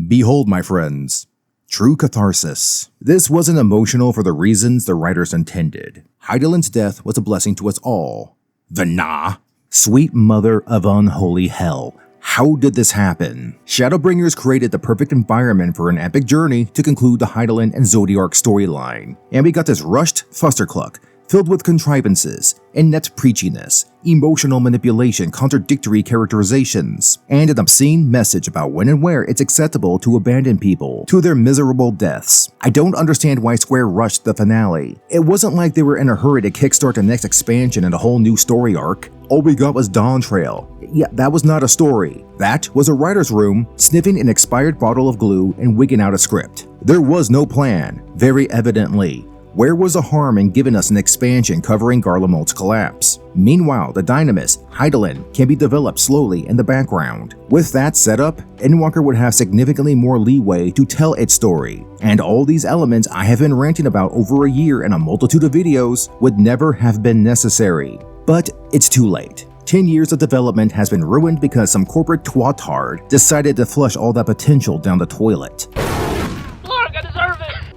Behold, my friends, true catharsis. This wasn't emotional for the reasons the writers intended. Hydaelyn's death was a blessing to us all. Vana, sweet mother of unholy hell. How did this happen? Shadowbringers created the perfect environment for an epic journey to conclude the Hydaelyn and Zodiark storyline, and we got this rushed fustercluck filled with contrivances, inept preachiness, emotional manipulation, contradictory characterizations, and an obscene message about when and where it's acceptable to abandon people to their miserable deaths. I don't understand why Square rushed the finale. It wasn't like they were in a hurry to kickstart the next expansion and a whole new story arc. All we got was Dawn Trail. Yeah, that was not a story. That was a writer's room, sniffing an expired bottle of glue and wigging out a script. There was no plan, very evidently. Where was the harm in giving us an expansion covering Garlemald's collapse? Meanwhile, the Dynamis, Hydaelyn, can be developed slowly in the background. With that setup, Endwalker would have significantly more leeway to tell its story, and all these elements I have been ranting about over a year in a multitude of videos would never have been necessary. But it's too late. 10 years of development has been ruined because some corporate twatard decided to flush all that potential down the toilet.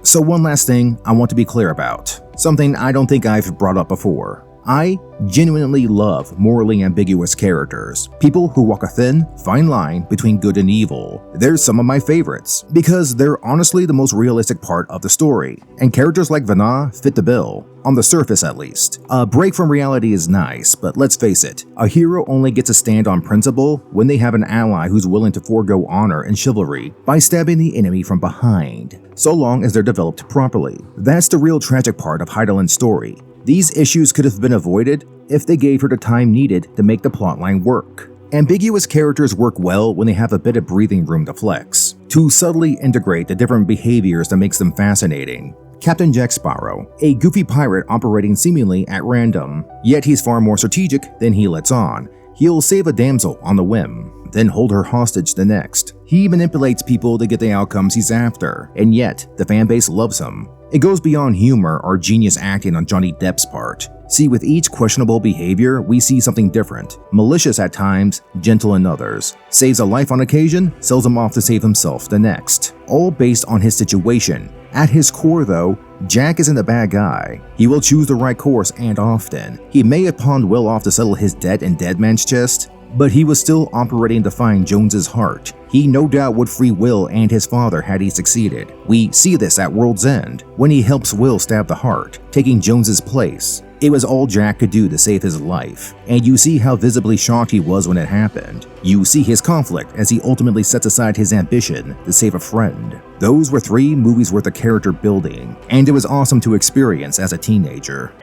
So one last thing I want to be clear about, something I don't think I've brought up before. I genuinely love morally ambiguous characters, people who walk a thin, fine line between good and evil. They're some of my favorites, because they're honestly the most realistic part of the story, and characters like Vana fit the bill, on the surface at least. A break from reality is nice, but let's face it, a hero only gets a stand on principle when they have an ally who's willing to forego honor and chivalry by stabbing the enemy from behind, so long as they're developed properly. That's the real tragic part of Hydaelyn's story. These issues could have been avoided if they gave her the time needed to make the plotline work. Ambiguous characters work well when they have a bit of breathing room to flex, to subtly integrate the different behaviors that makes them fascinating. Captain Jack Sparrow, a goofy pirate operating seemingly at random, yet he's far more strategic than he lets on. He'll save a damsel on the whim, then hold her hostage the next. He manipulates people to get the outcomes he's after, and yet the fanbase loves him. It goes beyond humor or genius acting on Johnny Depp's part. See, with each questionable behavior, we see something different. Malicious at times, gentle in others. Saves a life on occasion, sells him off to save himself the next. All based on his situation. At his core though, Jack isn't a bad guy. He will choose the right course and often. He may have pawned Will off to settle his debt in Deadman's chest, but he was still operating to find Jones's heart. He no doubt would free Will and his father had he succeeded. We see this at World's End, when he helps Will stab the heart, taking Jones's place. It was all Jack could do to save his life, and you see how visibly shocked he was when it happened. You see his conflict as he ultimately sets aside his ambition to save a friend. Those were 3 movies worth of character building, and it was awesome to experience as a teenager.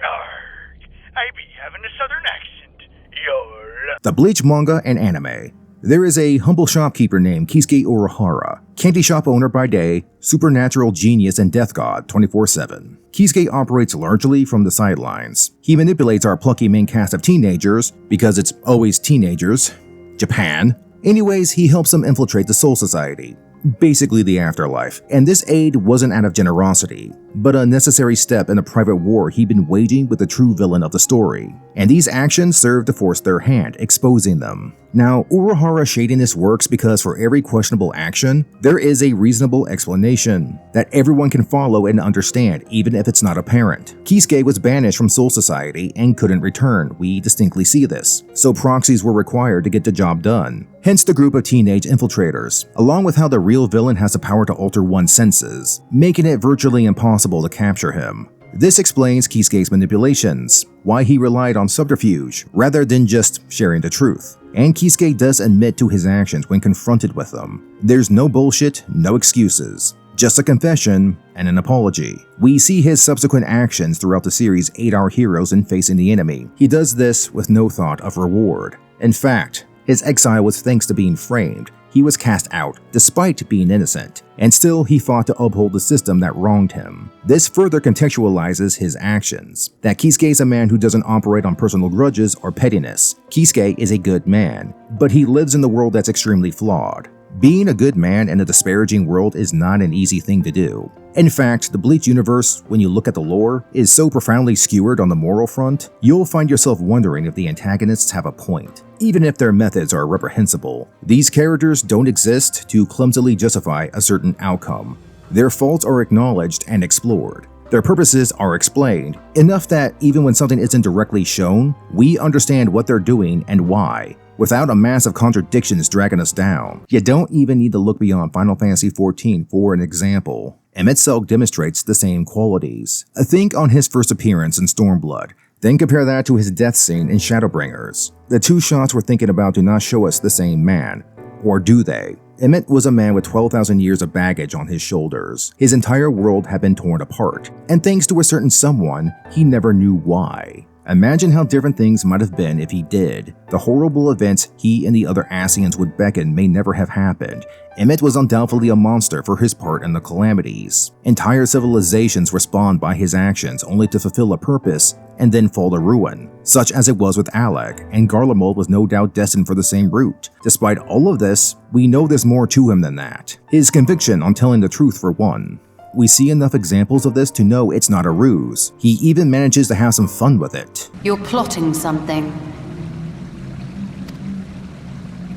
I be having a southern accent. Y'all. The Bleach manga and anime. There is a humble shopkeeper named Kisuke Urahara, candy shop owner by day, supernatural genius and death god 24/7. Kisuke operates largely from the sidelines. He manipulates our plucky main cast of teenagers, because it's always teenagers. Japan. Anyways, he helps them infiltrate the Soul Society, basically the afterlife, and this aid wasn't out of generosity, but a necessary step in a private war he'd been waging with the true villain of the story, and these actions served to force their hand, exposing them. Now, Urahara shadiness works because for every questionable action, there is a reasonable explanation that everyone can follow and understand, even if it's not apparent. Kisuke was banished from Soul Society and couldn't return, we distinctly see this, so proxies were required to get the job done. Hence the group of teenage infiltrators, along with how the real villain has the power to alter one's senses, making it virtually impossible to capture him. This explains Kisuke's manipulations, why he relied on subterfuge rather than just sharing the truth. And Kisuke does admit to his actions when confronted with them. There's no bullshit, no excuses. Just a confession and an apology. We see his subsequent actions throughout the series aid our heroes in facing the enemy. He does this with no thought of reward. In fact, his exile was thanks to being framed. He was cast out, despite being innocent, and still he fought to uphold the system that wronged him. This further contextualizes his actions, that Kisuke is a man who doesn't operate on personal grudges or pettiness. Kisuke is a good man, but he lives in the world that's extremely flawed. Being a good man in a disparaging world is not an easy thing to do. In fact, the Bleach universe, when you look at the lore, is so profoundly skewered on the moral front, you'll find yourself wondering if the antagonists have a point. Even if their methods are reprehensible, these characters don't exist to clumsily justify a certain outcome. Their faults are acknowledged and explored. Their purposes are explained, enough that even when something isn't directly shown, we understand what they're doing and why, without a mass of contradictions dragging us down. You don't even need to look beyond Final Fantasy XIV for an example. Emet demonstrates the same qualities. Think on his first appearance in Stormblood, then compare that to his death scene in Shadowbringers. The 2 shots we're thinking about do not show us the same man. Or do they? Emmett was a man with 12,000 years of baggage on his shoulders. His entire world had been torn apart, and thanks to a certain someone, he never knew why. Imagine how different things might have been if he did. The horrible events he and the other Ascians would beckon may never have happened. Emmett was undoubtedly a monster for his part in the calamities. Entire civilizations were spawned by his actions only to fulfill a purpose and then fall to ruin, such as it was with Alec, and Garlemald was no doubt destined for the same route. Despite all of this, we know there's more to him than that. His conviction on telling the truth for one. We see enough examples of this to know it's not a ruse. He even manages to have some fun with it. You're plotting something.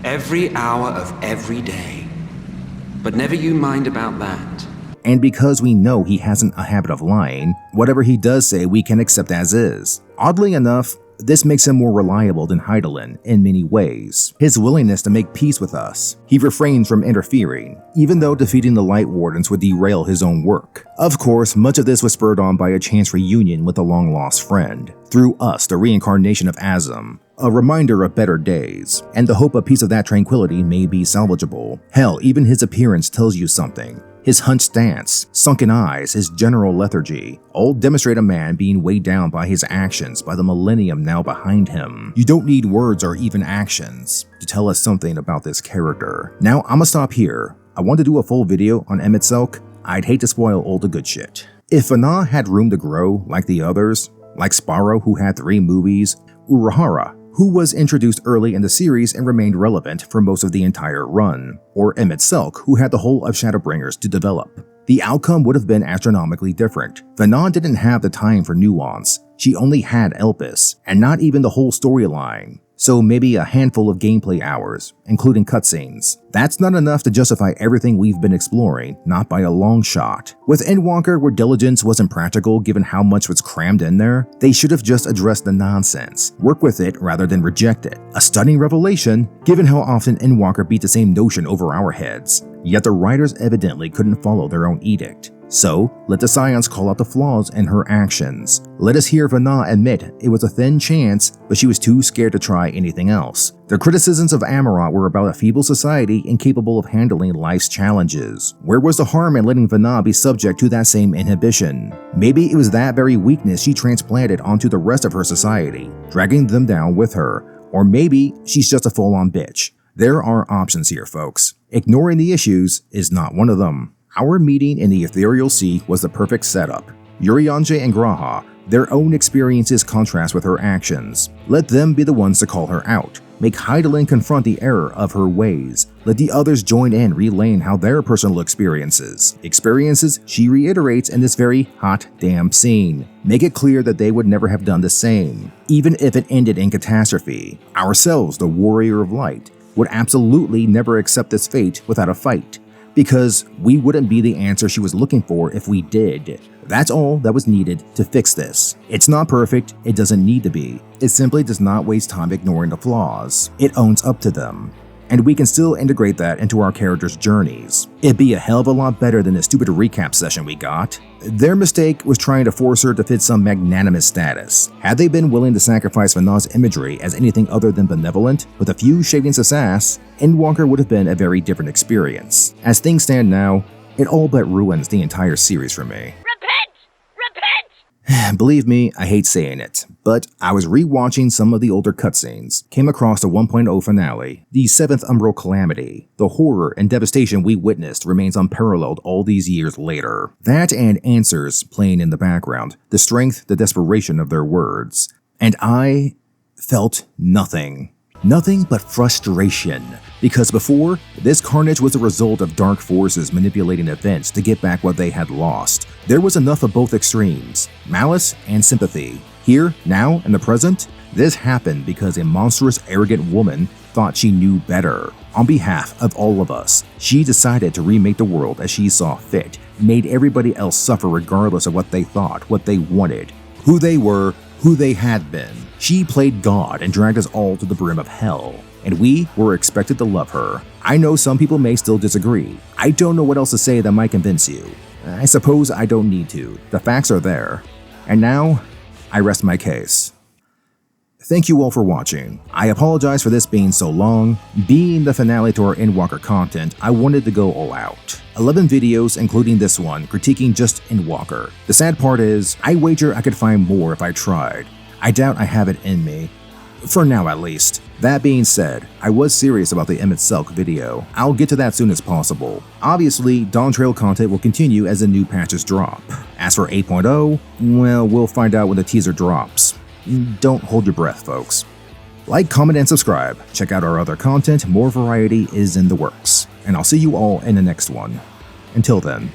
Every hour of every day. But never you mind about that. And because we know he hasn't a habit of lying, whatever he does say we can accept as is. Oddly enough, this makes him more reliable than Hydaelyn in many ways. His willingness to make peace with us. He refrains from interfering, even though defeating the Light Wardens would derail his own work. Of course, much of this was spurred on by a chance reunion with a long-lost friend. Through us, the reincarnation of Azum. A reminder of better days, and the hope a piece of that tranquility may be salvageable. Hell, even his appearance tells you something. His hunched stance, sunken eyes, his general lethargy, all demonstrate a man being weighed down by his actions by the millennium now behind him. You don't need words or even actions to tell us something about this character. Now, I'ma stop here. I want to do a full video on Emmett Selk. I'd hate to spoil all the good shit. If Fana had room to grow like the others, like Sparrow who had 3 movies, Urahara, who was introduced early in the series and remained relevant for most of the entire run, or Emmett Selk, who had the whole of Shadowbringers to develop. the outcome would have been astronomically different. Vana didn't have the time for nuance. She only had Elpis, and not even the whole storyline. So maybe a handful of gameplay hours, including cutscenes. That's not enough to justify everything we've been exploring, not by a long shot. With Endwalker, where diligence wasn't practical given how much was crammed in there, they should have just addressed the nonsense, work with it rather than reject it. A stunning revelation, given how often Endwalker beat the same notion over our heads. Yet the writers evidently couldn't follow their own edict. So, let the Scions call out the flaws in her actions. Let us hear Vana admit it was a thin chance, but she was too scared to try anything else. The criticisms of Amarant were about a feeble society incapable of handling life's challenges. Where was the harm in letting Vana be subject to that same inhibition? Maybe it was that very weakness she transplanted onto the rest of her society, dragging them down with her. Or maybe she's just a full-on bitch. There are options here, folks. Ignoring the issues is not one of them. Our meeting in the Ethereal Sea was the perfect setup. Urianger and Graha, their own experiences contrast with her actions. Let them be the ones to call her out. Make Hydaelyn confront the error of her ways. Let the others join in relaying how their personal experiences she reiterates in this very hot damn scene. Make it clear that they would never have done the same, even if it ended in catastrophe. Ourselves, the Warrior of Light, would absolutely never accept this fate without a fight. Because we wouldn't be the answer she was looking for if we did. That's all that was needed to fix this. It's not perfect, it doesn't need to be. It simply does not waste time ignoring the flaws. It owns up to them. And we can still integrate that into our characters' journeys. It'd be a hell of a lot better than the stupid recap session we got. Their mistake was trying to force her to fit some magnanimous status. Had they been willing to sacrifice Vana's imagery as anything other than benevolent, with a few shavings of sass, Endwalker would have been a very different experience. As things stand now, it all but ruins the entire series for me. Believe me, I hate saying it, but I was rewatching some of the older cutscenes, came across the 1.0 finale, the 7th Umbral Calamity. The horror and devastation we witnessed remains unparalleled all these years later. That and answers playing in the background, the strength, the desperation of their words. And I felt nothing. Nothing but frustration. Because before, this carnage was a result of dark forces manipulating events to get back what they had lost. There was enough of both extremes, malice and sympathy. Here, now, in the present, this happened because a monstrous, arrogant woman thought she knew better. On behalf of all of us, she decided to remake the world as she saw fit, made everybody else suffer regardless of what they thought, what they wanted, who they were, who they had been. She played God and dragged us all to the brim of hell. And we were expected to love her. I know some people may still disagree. I don't know what else to say that might convince you. I suppose I don't need to. The facts are there. And now, I rest my case. Thank you all for watching. I apologize for this being so long. Being the finale to our Endwalker content, I wanted to go all out. 11 videos, including this one, critiquing just Endwalker. The sad part is, I wager I could find more if I tried. I doubt I have it in me. For now at least. That being said, I was serious about the Emmett Selk video. I'll get to that soon as possible. Obviously, Dawn Trail content will continue as the new patches drop. As for 8.0, well, we'll find out when the teaser drops. Don't hold your breath, folks. Like, comment, and subscribe. Check out our other content, more variety is in the works. And I'll see you all in the next one. Until then.